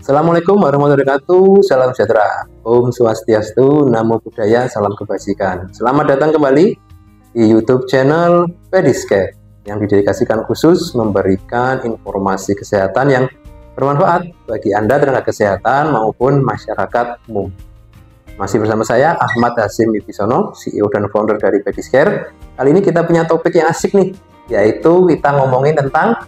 Assalamualaikum warahmatullahi wabarakatuh. Salam sejahtera. Om Swastiastu, Namo Buddhaya, salam kebajikan. Selamat datang kembali di YouTube channel Pediscare yang didedikasikan khusus memberikan informasi kesehatan yang bermanfaat bagi Anda tenaga kesehatan maupun masyarakat umum. Masih bersama saya Ahmad Hasyim Wibisono, CEO dan founder dari Pediscare. Kali ini kita punya topik yang asik nih, yaitu kita ngomongin tentang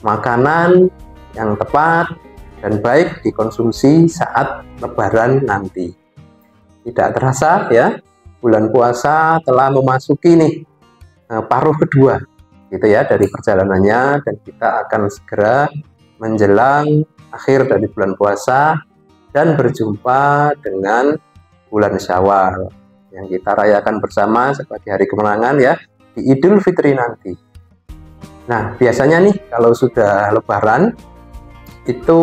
makanan yang tepat dan baik dikonsumsi saat Lebaran nanti. Tidak terasa ya, bulan puasa telah memasuki nih paruh kedua gitu ya dari perjalanannya, dan kita akan segera menjelang akhir dari bulan puasa dan berjumpa dengan bulan Syawal yang kita rayakan bersama sebagai hari kemenangan ya di Idul Fitri nanti. Nah, biasanya nih kalau sudah Lebaran itu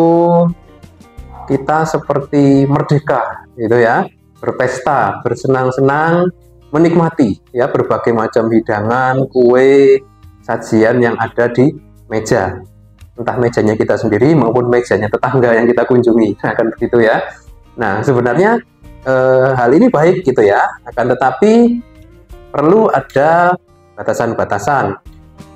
kita seperti merdeka gitu ya, berpesta, bersenang-senang, menikmati ya berbagai macam hidangan, kue, sajian yang ada di meja, entah mejanya kita sendiri maupun mejanya tetangga yang kita kunjungi, kan begitu ya. Nah, sebenarnya hal ini baik gitu ya, akan tetapi perlu ada batasan-batasan,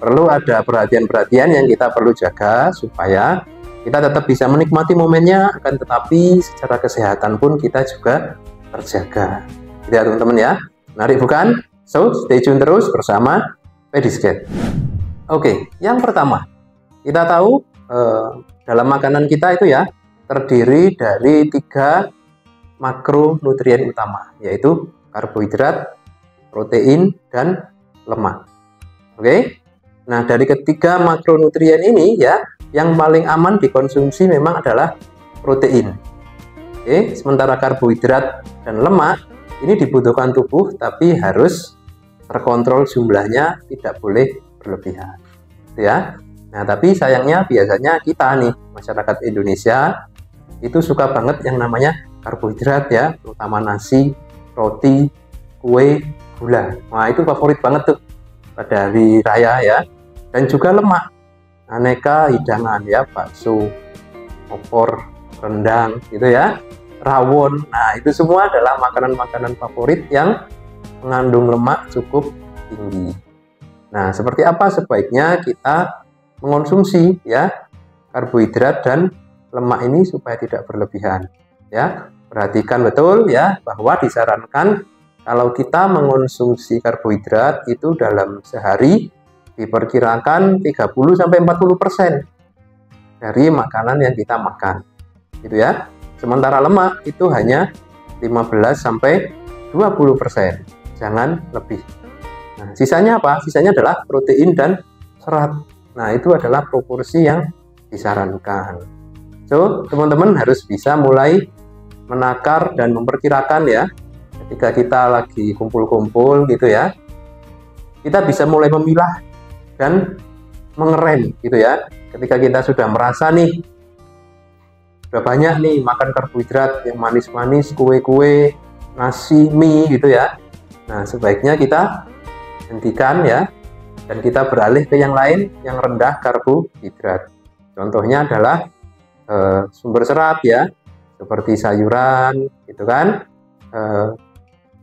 perlu ada perhatian-perhatian yang kita perlu jaga supaya kita tetap bisa menikmati momennya, akan tetapi secara kesehatan pun kita juga terjaga. Gitu ya teman-teman ya. Menarik bukan? So, stay tune terus bersama Pediscare. Oke, yang pertama, kita tahu dalam makanan kita itu ya terdiri dari 3 makronutrien utama, yaitu karbohidrat, protein, dan lemak. Oke. Nah, dari ketiga makronutrien ini ya, yang paling aman dikonsumsi memang adalah protein. Oke, sementara karbohidrat dan lemak ini dibutuhkan tubuh tapi harus terkontrol jumlahnya, tidak boleh berlebihan. Gitu ya. Nah, tapi sayangnya biasanya kita nih, masyarakat Indonesia itu suka banget yang namanya karbohidrat ya, terutama nasi, roti, kue, gula. Nah, itu favorit banget tuh pada hari raya ya. Dan juga lemak, aneka hidangan ya, bakso, opor, rendang gitu ya, rawon. Nah, itu semua adalah makanan-makanan favorit yang mengandung lemak cukup tinggi. Nah, seperti apa sebaiknya kita mengonsumsi ya karbohidrat dan lemak ini supaya tidak berlebihan ya. Perhatikan betul ya bahwa disarankan kalau kita mengonsumsi karbohidrat itu dalam sehari diperkirakan 30-40% dari makanan yang kita makan gitu ya. Sementara lemak itu hanya 15-20%, jangan lebih. Nah, sisanya apa? Sisanya adalah protein dan serat. Nah, itu adalah proporsi yang disarankan. So, teman-teman harus bisa mulai menakar dan memperkirakan ya, ketika kita lagi kumpul-kumpul gitu ya, kita bisa mulai memilah dan mengerem gitu ya. Ketika kita sudah merasa nih sudah banyak nih makan karbohidrat yang manis-manis, kue-kue, nasi, mie gitu ya. Nah, sebaiknya kita hentikan ya, dan kita beralih ke yang lain yang rendah karbohidrat. Contohnya adalah sumber serat ya, seperti sayuran gitu kan,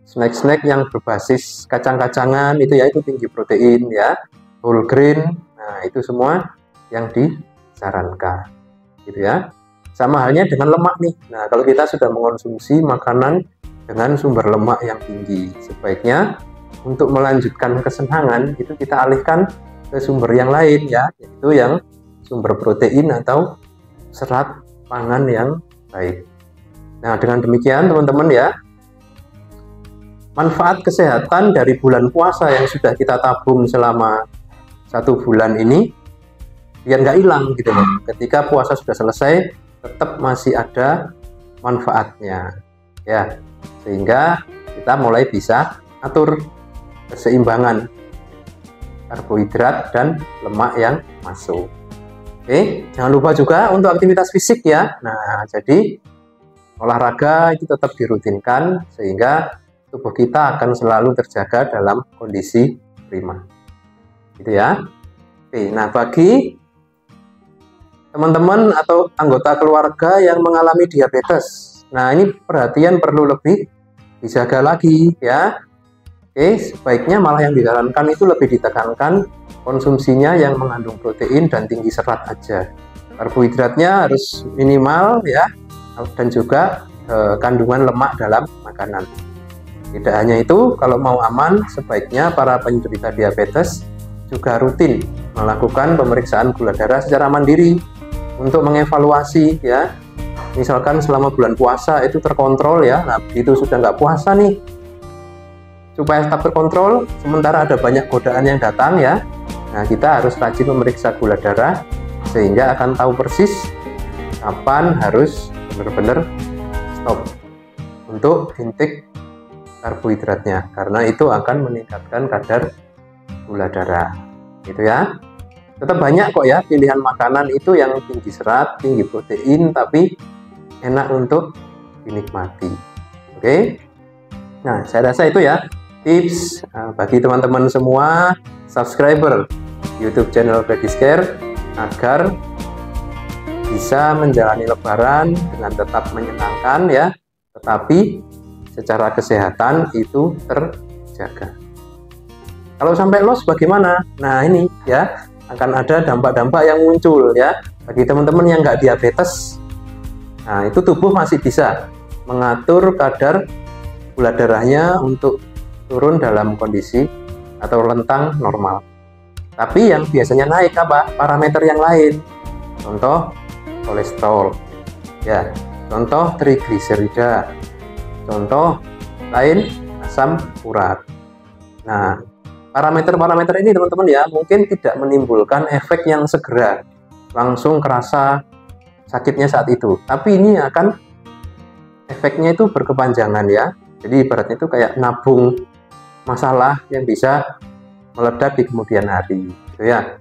snack-snack yang berbasis kacang-kacangan itu ya, itu tinggi protein ya, whole grain. Nah, itu semua yang disarankan gitu ya. Sama halnya dengan lemak nih. Nah, kalau kita sudah mengonsumsi makanan dengan sumber lemak yang tinggi, sebaiknya untuk melanjutkan kesenangan itu kita alihkan ke sumber yang lain ya, yaitu yang sumber protein atau serat pangan yang baik. Nah, dengan demikian teman-teman ya, manfaat kesehatan dari bulan puasa yang sudah kita tabung selama 1 bulan ini biar nggak hilang gitu loh. Ketika puasa sudah selesai, tetap masih ada manfaatnya ya, sehingga kita mulai bisa atur keseimbangan karbohidrat dan lemak yang masuk. Oke, jangan lupa juga untuk aktivitas fisik ya. Nah, jadi olahraga itu tetap dirutinkan sehingga tubuh kita akan selalu terjaga dalam kondisi prima gitu ya. Oke, nah bagi teman-teman atau anggota keluarga yang mengalami diabetes. Nah, ini perhatian perlu lebih dijaga lagi ya. Oke, sebaiknya malah yang disarankan itu lebih ditekankan konsumsinya yang mengandung protein dan tinggi serat aja. Karbohidratnya harus minimal ya, dan juga kandungan lemak dalam makanan. Tidak hanya itu, kalau mau aman, sebaiknya para penderita diabetes juga rutin melakukan pemeriksaan gula darah secara mandiri untuk mengevaluasi ya. Misalkan selama bulan puasa itu terkontrol ya, nah begitu sudah nggak puasa nih, supaya tetap terkontrol, sementara ada banyak godaan yang datang ya, nah kita harus rajin memeriksa gula darah sehingga akan tahu persis kapan harus benar-benar stop untuk intake karbohidratnya, karena itu akan meningkatkan kadar gula darah gitu ya. Tetap banyak kok ya pilihan makanan itu yang tinggi serat, tinggi protein, tapi enak untuk dinikmati. Oke. Nah, saya rasa itu ya tips bagi teman-teman semua subscriber YouTube channel Pediscare agar bisa menjalani lebaran dengan tetap menyenangkan ya, tetapi secara kesehatan itu terjaga. Kalau sampai loss bagaimana? Nah, ini ya akan ada dampak-dampak yang muncul ya bagi teman-teman yang nggak diabetes. Nah, itu tubuh masih bisa mengatur kadar gula darahnya untuk turun dalam kondisi atau rentang normal. Tapi yang biasanya naik apa? Parameter yang lain. Contoh kolesterol, ya. Contoh trigliserida. Contoh lain asam urat. Nah, parameter-parameter ini teman-teman ya mungkin tidak menimbulkan efek yang segera langsung kerasa sakitnya saat itu, tapi ini akan efeknya itu berkepanjangan ya. Jadi ibaratnya itu kayak nabung masalah yang bisa meledak di kemudian hari gitu ya.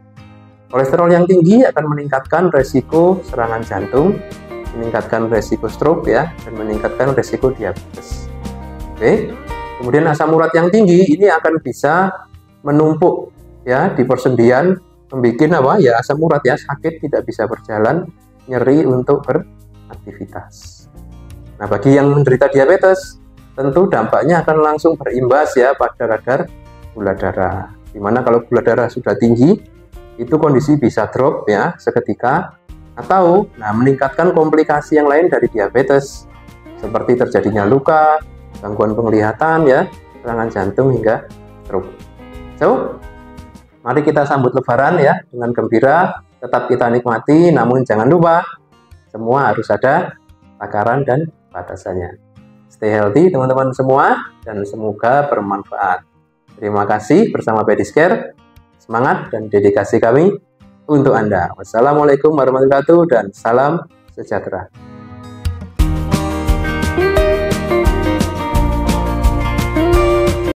Kolesterol yang tinggi akan meningkatkan resiko serangan jantung, meningkatkan resiko stroke ya, dan meningkatkan resiko diabetes. Oke. Kemudian asam urat yang tinggi ini akan bisa menumpuk ya di persendian, membuat apa ya, asam urat ya, sakit, tidak bisa berjalan, nyeri untuk beraktivitas. Nah, bagi yang menderita diabetes tentu dampaknya akan langsung berimbas ya pada kadar gula darah, dimana kalau gula darah sudah tinggi itu kondisi bisa drop ya seketika, atau meningkatkan komplikasi yang lain dari diabetes seperti terjadinya luka, gangguan penglihatan ya, serangan jantung hingga stroke. So, mari kita sambut lebaran ya dengan gembira, tetap kita nikmati, namun jangan lupa semua harus ada takaran dan batasannya. Stay healthy teman-teman semua, dan semoga bermanfaat. Terima kasih bersama Pediscare, semangat dan dedikasi kami untuk Anda. Wassalamualaikum warahmatullahi wabarakatuh dan salam sejahtera.